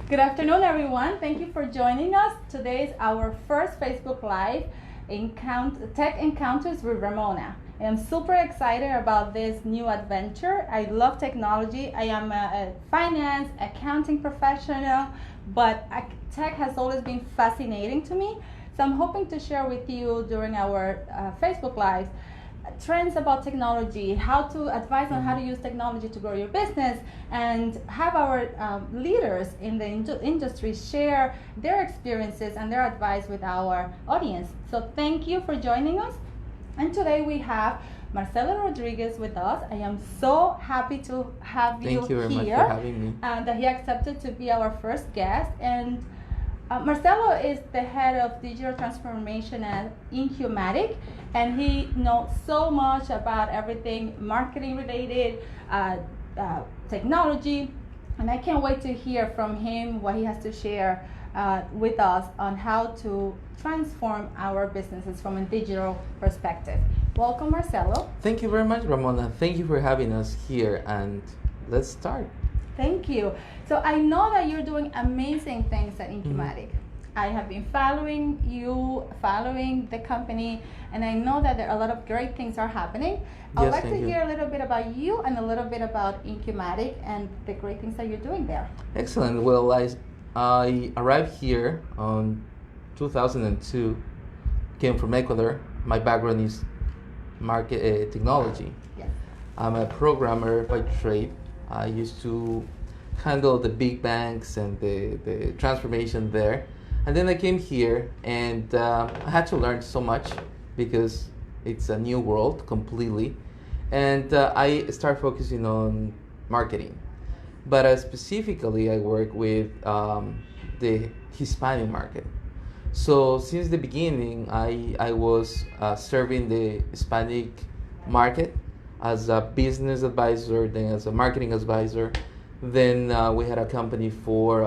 Good afternoon, everyone. Thank you for joining us. Today is our first Facebook Live Tech Encounters with Ramona. I am super excited about this new adventure. I love technology. I am a finance, accounting professional, but tech has always been fascinating to me. So I'm hoping to share with you during our Facebook Lives trends about technology, how to advise on how to use technology to grow your business, and have our leaders in the industry share their experiences and their advice with our audience. So thank you for joining us. And today we have Marcelo Rodriguez with us. I am so happy to have you here. Thank you very much for having me. That he accepted to be our first guest. And Marcelo is the head of digital transformation at inQmatic, and he knows so much about everything marketing related, technology, and I can't wait to hear from him what he has to share with us on how to transform our businesses from a digital perspective. Welcome, Marcelo. Thank you very much, Ramona. Thank you for having us here, and let's start. Thank you. So I know that you're doing amazing things at inQmatic. I have been following you, following the company, and I know that there are a lot of great things are happening. I'd like to hear a little bit about you and a little bit about inQmatic and the great things that you're doing there. Excellent. Well, I arrived here on 2002, came from Ecuador. My background is market technology. Yes. I'm a programmer by trade. I used to handle the big banks and the transformation there. And then I came here and I had to learn so much because it's a new world completely. And I started focusing on marketing. But specifically, I work with the Hispanic market. So since the beginning, I was serving the Hispanic market as a business advisor, then as a marketing advisor. Then we had a company for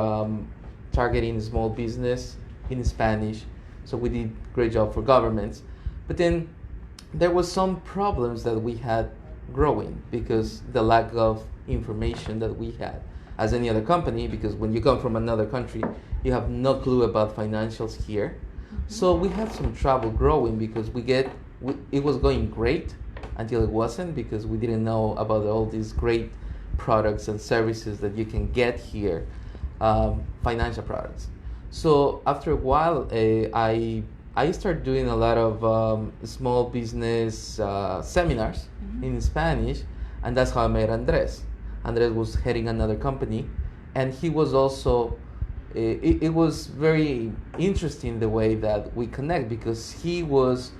targeting small business in Spanish. So we did a great job for governments. But then there was some problems that we had growing because the lack of information that we had as any other company, because when you come from another country, you have no clue about financials here. So we had some trouble growing because it was going great until it wasn't, because we didn't know about all these great products and services that you can get here, financial products. So after a while, I started doing a lot of small business seminars in Spanish, and that's how I met Andres. Andres was heading another company, and he was also, it was very interesting the way that we connect, because he was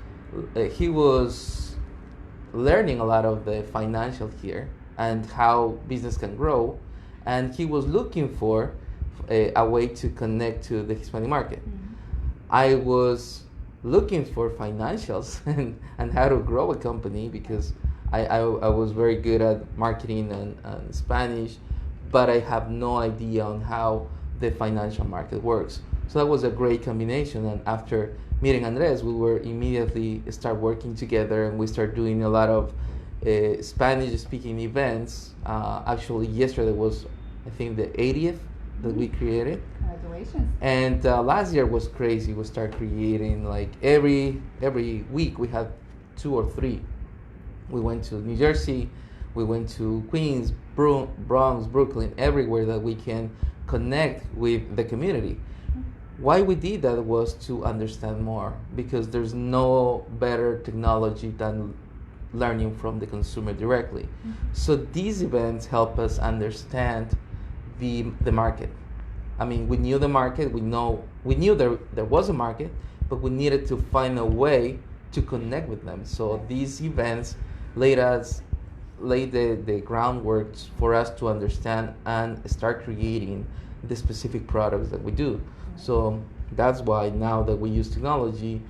learning a lot of the financial here and how business can grow, and he was looking for a way to connect to the Hispanic market. I was looking for financials and how to grow a company, because I was very good at marketing and Spanish, but I have no idea on how the financial market works. So that was a great combination, and after meeting Andres, we were immediately start working together, and we start doing a lot of Spanish speaking events. Actually, yesterday was, I think, the 80th that we created. Congratulations. And last year was crazy. We started creating like every week we had 2 or 3. We went to New Jersey, we went to Queens, Bronx, Brooklyn, everywhere that we can connect with the community. Why we did that was to understand more, because there's no better technology than learning from the consumer directly. So these events help us understand the market. I mean, we knew the market, we knew there was a market, but we needed to find a way to connect with them. So these events laid the groundwork for us to understand and start creating the specific products that we do. So that's why now that we use technology,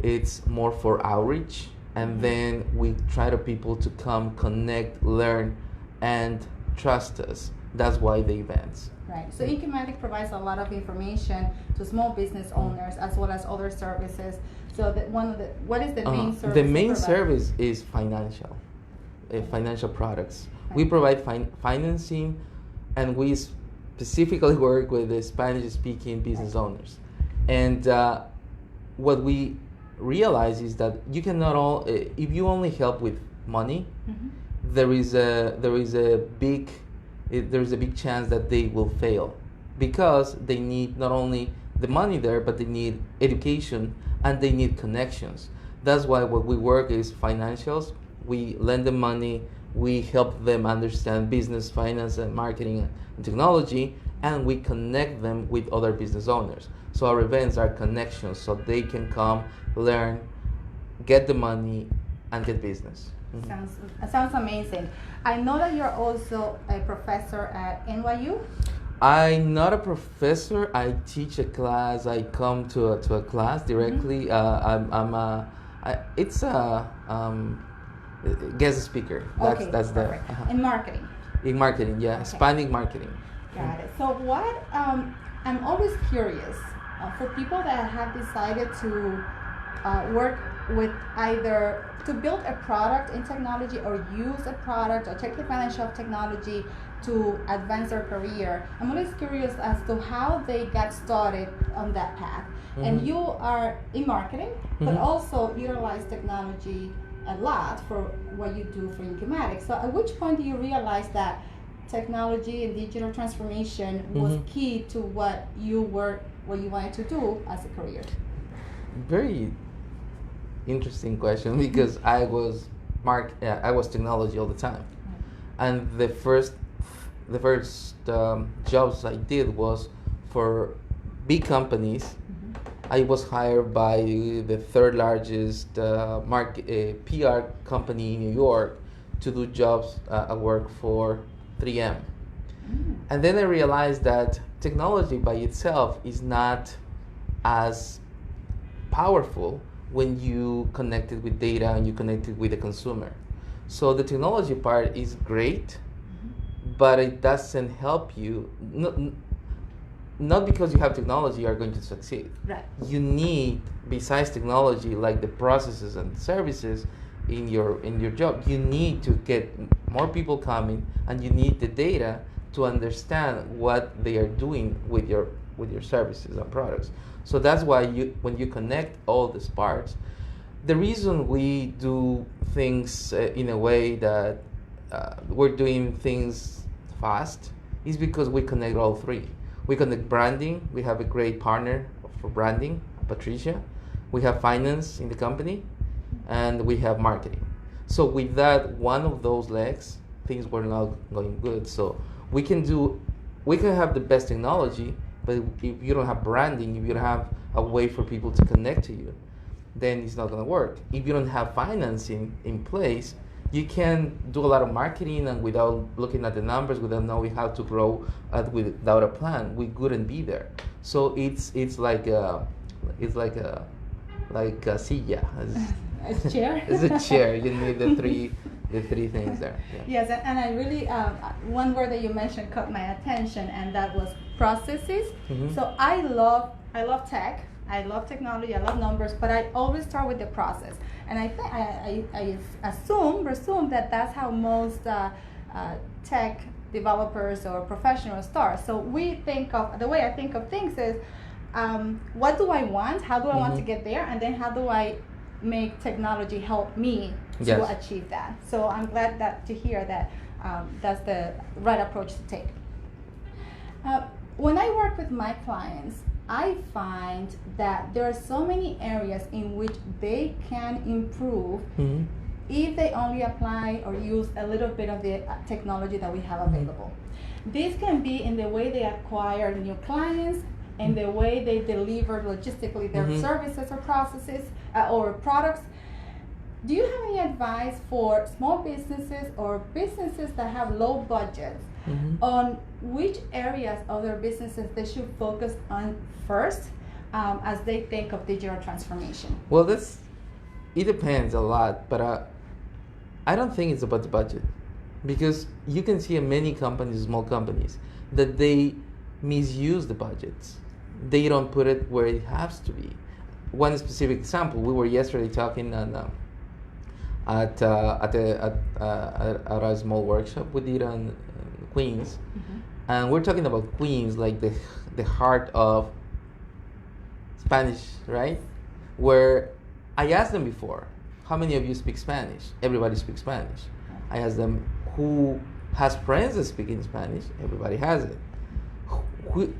it's more for outreach, and then we try to people to come, connect, learn, and trust us. That's why the events. Right. So inQmatic provides a lot of information to small business owners as well as other services. So what is the main service? The main service is financial products. Right. We provide financing, and we specifically work with the Spanish-speaking business owners. And what we realize is that you cannot all if you only help with money, there is a big chance that they will fail, because they need not only the money there, but they need education and they need connections. That's why what we work is financials. We lend them money, we help them understand business, finance, and marketing and technology, and we connect them with other business owners. So our events are connections, so they can come, learn, get the money, and get business. Sounds amazing. I know that you're also a professor at NYU. I'm not a professor. I teach a class. I come to a class directly. It's a guest speaker. That's the in marketing. In marketing, yeah, Okay. Hispanic marketing. Got it. So what? I'm always curious for people that have decided to work with either to build a product in technology or use a product or take advantage of technology to advance their career. I'm always curious as to how they got started on that path. And you are in marketing, but also utilize technology a lot for what you do for inQmatic. So at which point do you realize that technology and digital transformation was key to what you wanted to do as a career? Very interesting question, because I was technology all the time, and the first jobs I did was for big companies. I was hired by the third largest PR company in New York to do jobs at work for 3M. And then I realized that technology by itself is not as powerful when you connect it with data and you connect it with the consumer. So the technology part is great, but it doesn't help you. Not because you have technology you are going to succeed. Right. You need, besides technology, like the processes and services in your job, you need to get more people coming, and you need the data to understand what they are doing with your services and products. So that's why when you connect all these parts, the reason we do things in a way that we're doing things fast is because we connect all three. We connect branding. We have a great partner for branding, Patricia. We have finance in the company, and we have marketing. So with that, one of those legs, things were not going good. So we can have the best technology, but if you don't have branding, if you don't have a way for people to connect to you, then it's not going to work. If you don't have financing in place, you can do a lot of marketing, and without looking at the numbers, without knowing how to grow, without a plan, we couldn't be there. So it's like a silla. A chair. It's a chair. You need the three things there. Yeah. Yes, and I really one word that you mentioned caught my attention, and that was processes. So I love tech. I love technology, I love numbers, but I always start with the process. And I presume that that's how most tech developers or professionals start. So the way I think of things is, what do I want? How do I want to get there? And then how do I make technology help me to achieve that? So I'm glad to hear that that's the right approach to take. When I work with my clients, I find that there are so many areas in which they can improve if they only apply or use a little bit of the technology that we have available. This can be in the way they acquire new clients, and the way they deliver logistically their services or processes or products. Do you have any advice for small businesses or businesses that have low budgets on which areas of their businesses they should focus on first as they think of digital transformation? Well, it depends a lot, but I don't think it's about the budget, because you can see in many companies, small companies, that they misuse the budgets. They don't put it where it has to be. One specific example: we were yesterday talking at a small workshop we did in Queens, and we're talking about Queens, like the heart of Spanish, right? Where I asked them before, how many of you speak Spanish? Everybody speaks Spanish. I asked them, who has friends that speak in Spanish? Everybody has it.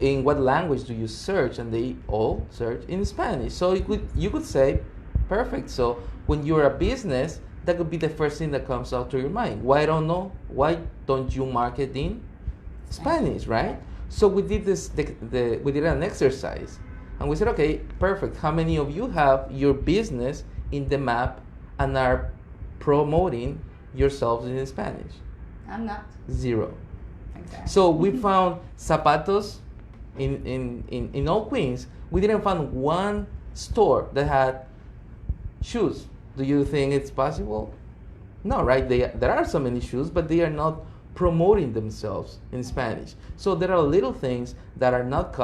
In what language do you search? And they all search in Spanish. So you could say, perfect. So when you're a business, that could be the first thing that comes out to your mind. Why don't you market in Spanish, right? So we did we did an exercise, and we said, okay, perfect. How many of you have your business in the map and are promoting yourselves in Spanish? I'm not. 0. Exactly. So we found zapatos in all Queens. We didn't find one store that had shoes. Do you think it's possible? No, right? There are so many shoes, but they are not promoting themselves in Spanish. So there are little things that are not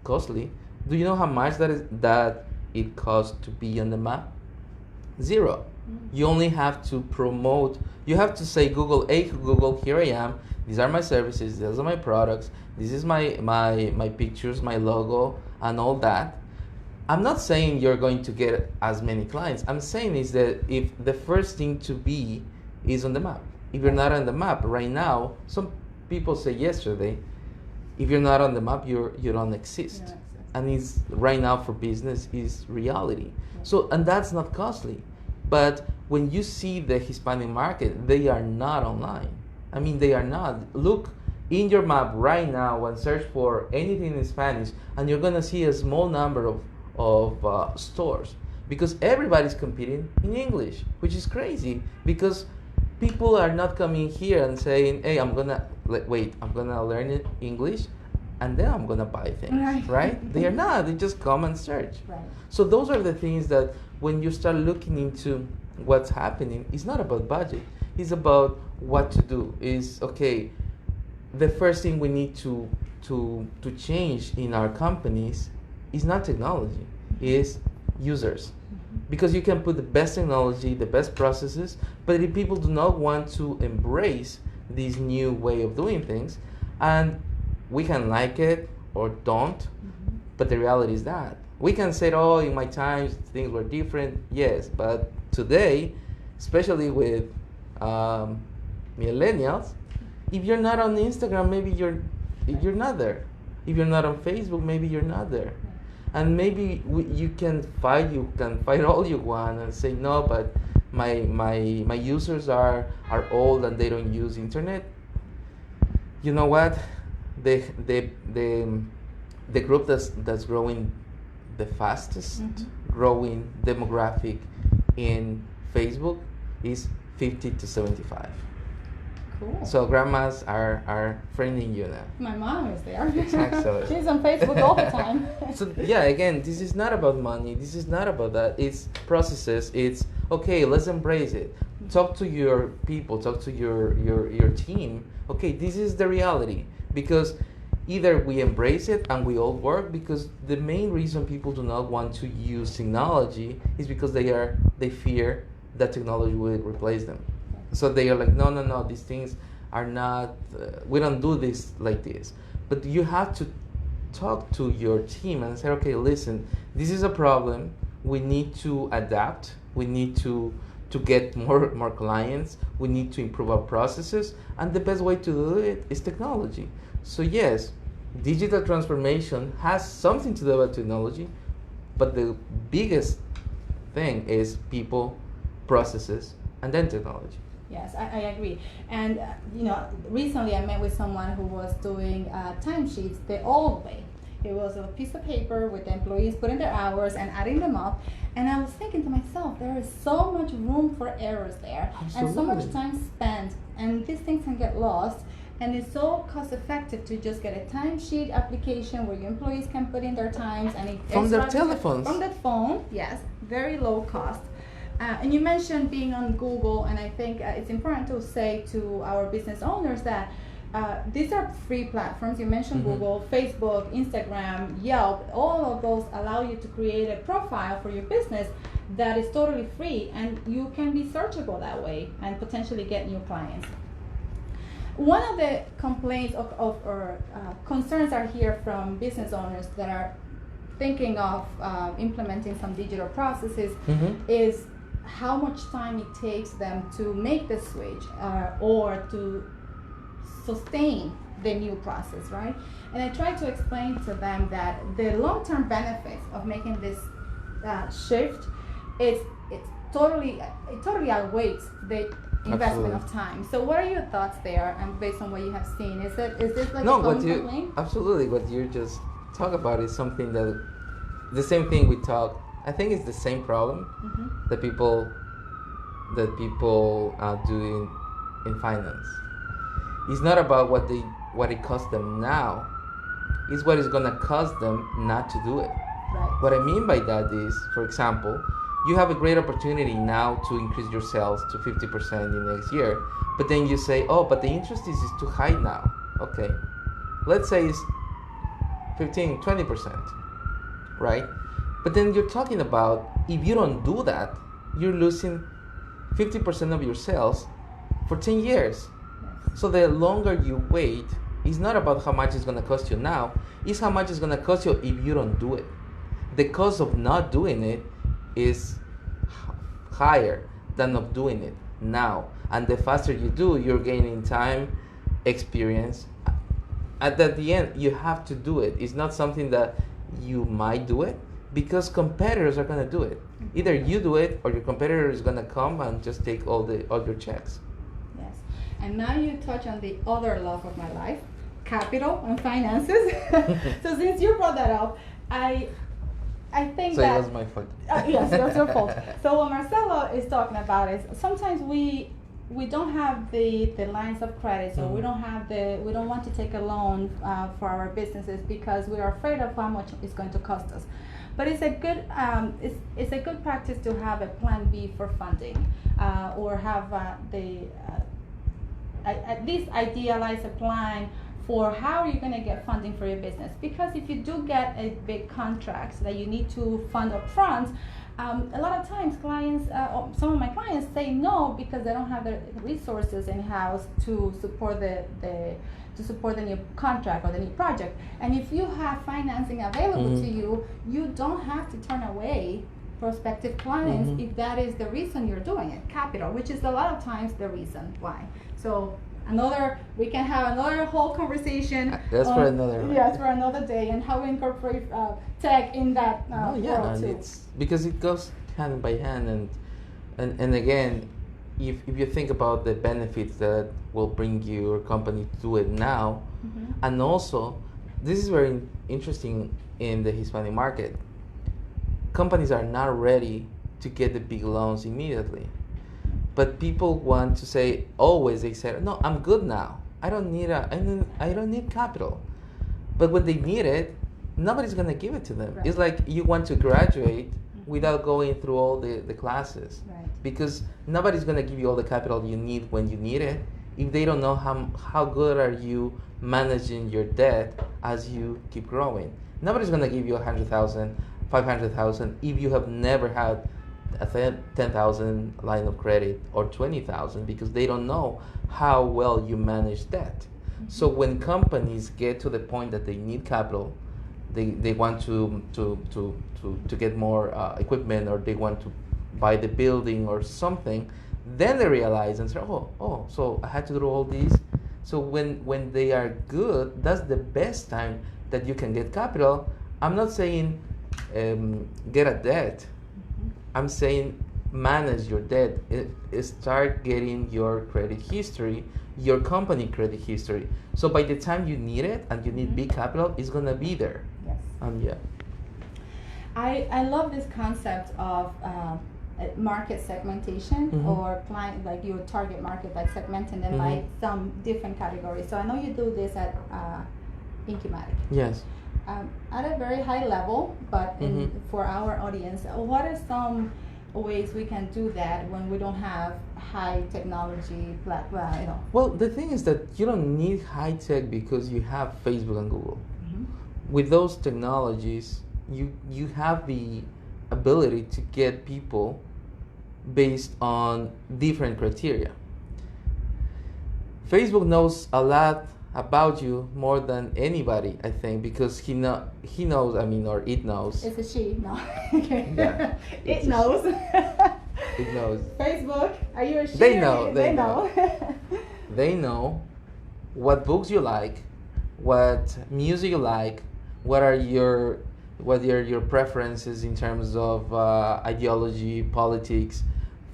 costly. Do you know how much that it costs to be on the map? 0. You only have to promote. You have to say, Google, hey Google, here I am. These are my services. These are my products. This is my pictures, my logo, and all that. I'm not saying you're going to get as many clients. I'm saying is that if the first thing to be is on the map. If you're not on the map right now, some people say yesterday, if you're not on the map, you don't exist. Yeah, And it's right now for business is reality. So, and that's not costly. But when you see the Hispanic market, they are not online. I mean, they are not. Look in your map right now and search for anything in Spanish, and you're gonna see a small number of stores, because everybody's competing in English, which is crazy, because people are not coming here and saying, hey, I'm gonna learn English and then I'm gonna buy things, right? They are not. They just come and search. Right. So those are the things that when you start looking into what's happening, it's not about budget. It's about what to do. Is okay. The first thing we need to change in our companies is not technology, is users. Because you can put the best technology, the best processes, but if people do not want to embrace this new way of doing things, and we can like it or don't, but the reality is that. We can say, oh, in my times things were different, yes, but today, especially with millennials, if you're not on Instagram, maybe you're not there. If you're not on Facebook, maybe you're not there. And maybe you can fight all you want and say, no, but my users are old and they don't use internet. You know what? The group that's growing the fastest, growing demographic in Facebook is 50 to 75. Cool. So grandmas are friending you now. My mom is there. Exactly. She's on Facebook all the time. So yeah, again, this is not about money. This is not about that. It's processes. It's okay. Let's embrace it. Talk to your people. Talk to your team. Okay, this is the reality, because either we embrace it and we all work, because the main reason people do not want to use technology is because they fear that technology will replace them. So they are like, no, these things are not, we don't do this like this. But you have to talk to your team and say, okay, listen, this is a problem. We need to adapt. We need to get more clients. We need to improve our processes. And the best way to do it is technology. So yes, digital transformation has something to do with technology, but the biggest thing is people, processes, and then technology. Yes, I agree. And recently I met with someone who was doing timesheets the old way. It was a piece of paper with the employees putting their hours and adding them up. And I was thinking to myself, there is so much room for errors there. Absolutely. And so much time spent. And these things can get lost. And it's so cost effective to just get a timesheet application where your employees can put in their times and it From their telephones. From their phone, yes, very low cost. And you mentioned being on Google, and I think it's important to say to our business owners that these are free platforms. You mentioned Google, Facebook, Instagram, Yelp. All of those allow you to create a profile for your business that is totally free, and you can be searchable that way and potentially get new clients. One of the complaints or concerns are here from business owners that are thinking of implementing some digital processes is how much time it takes them to make the switch or to sustain the new process, right? And I try to explain to them that the long-term benefits of making this shift it totally outweighs the investment of time. So what are your thoughts there, and based on what you have seen? Is this like a common complaint? Absolutely, what you just talk about is something that the same thing we talk. I think it's the same problem that people do in finance. It's not about what it costs them now. It's what it's gonna cost them not to do it. Right. What I mean by that is, for example, you have a great opportunity now to increase your sales to 50% in next year, but then you say, oh, but the interest is too high now. Okay, let's say it's 15, 20%, right? But then you're talking about, if you don't do that, you're losing 50% of your sales for 10 years. So the longer you wait, it's not about how much it's going to cost you now, it's how much it's going to cost you if you don't do it. The cost of not doing it is higher than of doing it now. And the faster you do, you're gaining time, experience. At the end, you have to do it. It's not something that you might do it, because competitors are going to do it. Either you do it or your competitor is going to come and just take all your checks. Yes. And now you touch on the other love of my life, capital and finances. So since you brought that up, I think so that... it was my fault. Yes, that's your fault. So what Marcelo is talking about is sometimes we don't have the lines of credit, so we don't want to take a loan for our businesses because we are afraid of how much it's going to cost us. But it's a good it's a good practice to have a plan B for funding, or have at least idealize a plan for how are you going to get funding for your business. Because if you do get a big contract that you need to fund up front, a lot of times clients, some of my clients say no because they don't have the resources in-house to support the new contract or the new project. And if you have financing available to you, you don't have to turn away prospective clients if that is the reason you're doing it, capital, which is a lot of times the reason why. So we can have another whole conversation. That's for another. Yes, for another day, and how we incorporate tech in that world too. It's because it goes hand by hand, and again, if you think about the benefits that will bring your company to do it now, and also, this is very interesting in the Hispanic market. Companies are not ready to get the big loans immediately. But people want to say, always they say, no, I'm good now. I don't need capital. But when they need it, nobody's gonna give it to them. Right. It's like you want to graduate without going through all the classes. Right. Because nobody's gonna give you all the capital you need when you need it if they don't know how good are you managing your debt as you keep growing. Nobody's gonna give you 100,000, 500,000 if you have never had a 10,000 line of credit or 20,000, because they don't know how well you manage debt. So when companies get to the point that they need capital, they want to get more equipment, or they want to buy the building or something, then they realize and say, oh, so I had to do all these. So when they are good, that's the best time that you can get capital. I'm not saying get a debt. I'm saying manage your debt. Start getting your credit history, your company credit history. So by the time you need it and you need big capital, it's gonna be there. Yes. I love this concept of market segmentation, or client, like your target market, like segmenting them by some different categories. So I know you do this at inQmatic. Yes. At a very high level, but for our audience, what are some ways we can do that when we don't have high technology? Well, the thing is that you don't need high tech because you have Facebook and Google. With those technologies, you have the ability to get people based on different criteria. Facebook knows a lot about you more than anybody, I think, because he knows. I mean, or it knows. It's a she, no. Okay. Yeah, It knows. It knows. Facebook, are you a she? They know. They know. They know what books you like, what music you like, what are your preferences in terms of ideology, politics,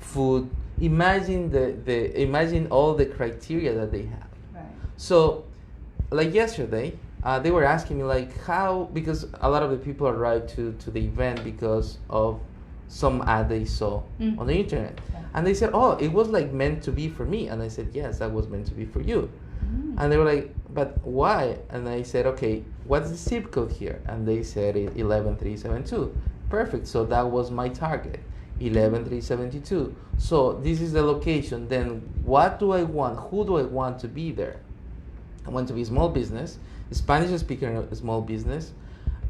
food. Imagine all the criteria that they have. Right. So, like yesterday, they were asking me like how, because a lot of the people arrived to the event because of some ad they saw on the internet. Yeah. And they said, oh, it was like meant to be for me. And I said, yes, that was meant to be for you. And they were like, but why? And I said, okay, what's the zip code here? And they said 11372. Perfect. So that was my target, 11372. So this is the location. Then what do I want? Who do I want to be there? I want to be small business, Spanish speaking small business,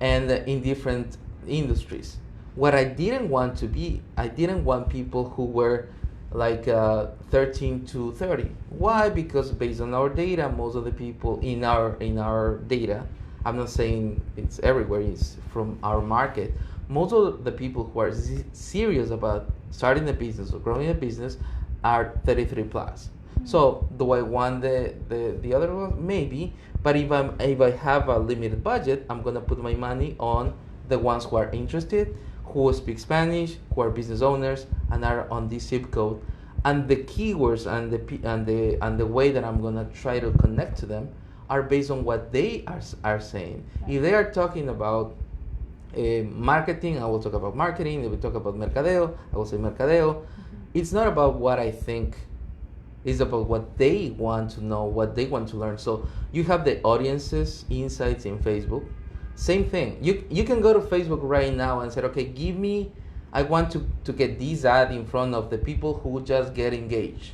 and in different industries. What I didn't want to be, I didn't want people who were like 13 to 30. Why? Because based on our data, most of the people in our data, I'm not saying it's everywhere, it's from our market, most of the people who are serious about starting a business or growing a business are 33 plus. So do I want the other one? Maybe, but if I have a limited budget, I'm gonna put my money on the ones who are interested, who speak Spanish, who are business owners, and are on this zip code. And the keywords and the way that I'm gonna try to connect to them are based on what they are saying. If they are talking about marketing, I will talk about marketing. If we talk about mercadeo, I will say mercadeo. It's not about what I think. It's about what they want to know, what they want to learn. So you have the audiences insights in Facebook. Same thing. You can go to Facebook right now and say, okay, I want to get this ad in front of the people who just get engaged.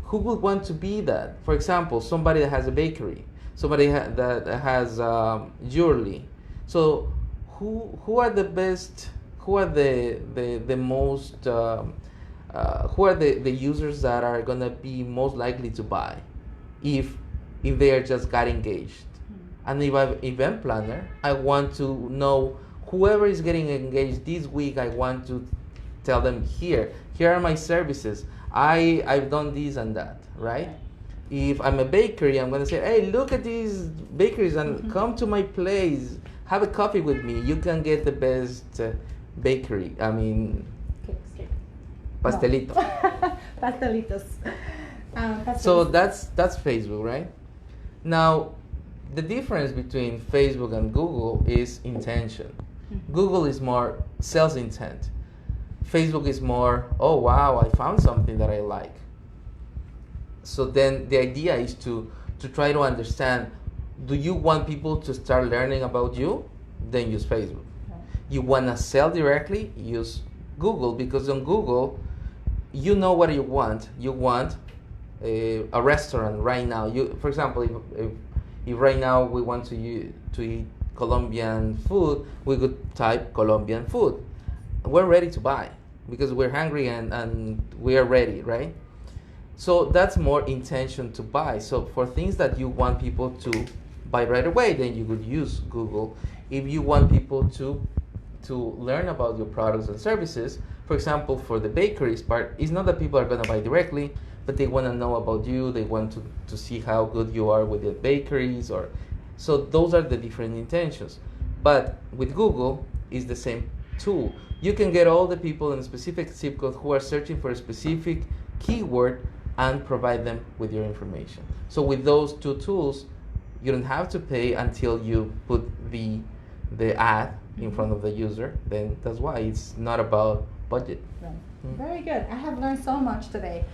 Who would want to be that? For example, somebody that has a bakery, somebody that has jewelry. So who are the best? Who are the most? Who are the users that are gonna be most likely to buy, if they are just got engaged? And if I'm event planner, I want to know whoever is getting engaged this week. I want to tell them here are my services. I've done this and that, right? If I'm a bakery, I'm gonna say, hey, look at these bakeries and come to my place, have a coffee with me. You can get the best bakery. I mean, pastelito. Pastelitos. So that's Facebook, right? Now, the difference between Facebook and Google is intention. Google is more sales intent. Facebook is more, oh wow, I found something that I like. So then the idea is to try to understand, do you want people to start learning about you? Then use Facebook. You want to sell directly? Use Google, because on Google, you know what you want. You want a restaurant right now. For example, if right now we want to eat Colombian food, we could type Colombian food. We're ready to buy because we're hungry and we are ready, right? So that's more intention to buy. So for things that you want people to buy right away, then you could use Google. If you want people to learn about your products and services, for example, for the bakeries part, it's not that people are going to buy directly, but they want to know about you. They want to see how good you are with the bakeries, so those are the different intentions. But with Google, it's the same tool. You can get all the people in a specific zip code who are searching for a specific keyword and provide them with your information. So with those two tools, you don't have to pay until you put the ad in front of the user. Then that's why it's not about budget. Right. Very good. I have learned so much today.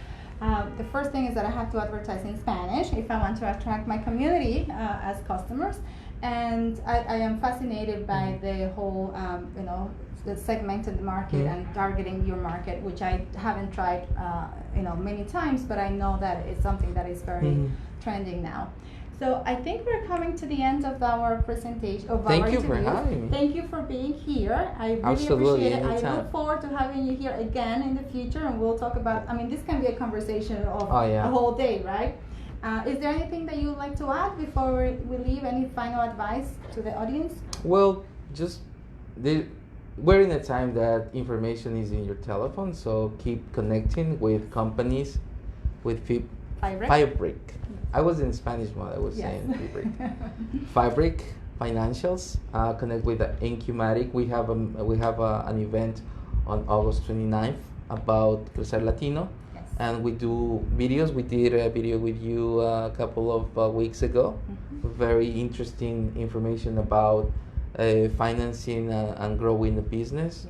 The first thing is that I have to advertise in Spanish if I want to attract my community as customers, and I am fascinated by the whole, the segmented market and targeting your market, which I haven't tried, many times, but I know that it's something that is very trending now. So I think we're coming to the end of our presentation. Thank you for having me. Thank you for being here. I really appreciate it. Anytime. I look forward to having you here again in the future, and we'll talk about. I mean, this can be a conversation of a whole day, right? Is there anything that you would like to add before we leave? Any final advice to the audience? Well, just we're in a time that information is in your telephone, so keep connecting with companies, with FiBrick. I was in Spanish mode. I was saying FiBrick. FiBrick Financials. Connect with inQmatic. We have an event on August 29th about Crecer Latino, and we do videos. We did a video with you a couple of weeks ago. Very interesting information about financing and growing the business.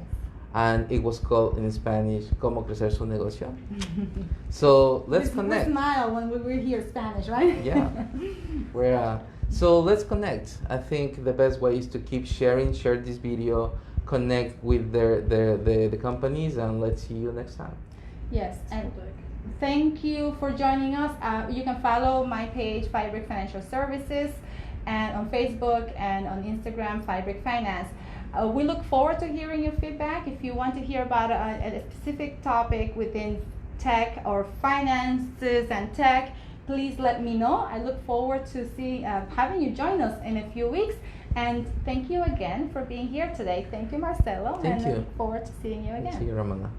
And it was called in Spanish "Cómo crecer su negocio." So let's connect. We smile when we hear Spanish, right? Yeah, so let's connect. I think the best way is to keep share this video, connect with the companies, and let's see you next time. Yes, and thank you for joining us. You can follow my page, FiBrick Financial Services, and on Facebook and on Instagram, FiBrick Finance. We look forward to hearing your feedback. If you want to hear about a specific topic within tech or finances and tech, please let me know. I look forward to having you join us in a few weeks. And thank you again for being here today. Thank you, Marcelo. Thank you. I look forward to seeing you again. Thank you, Ramona.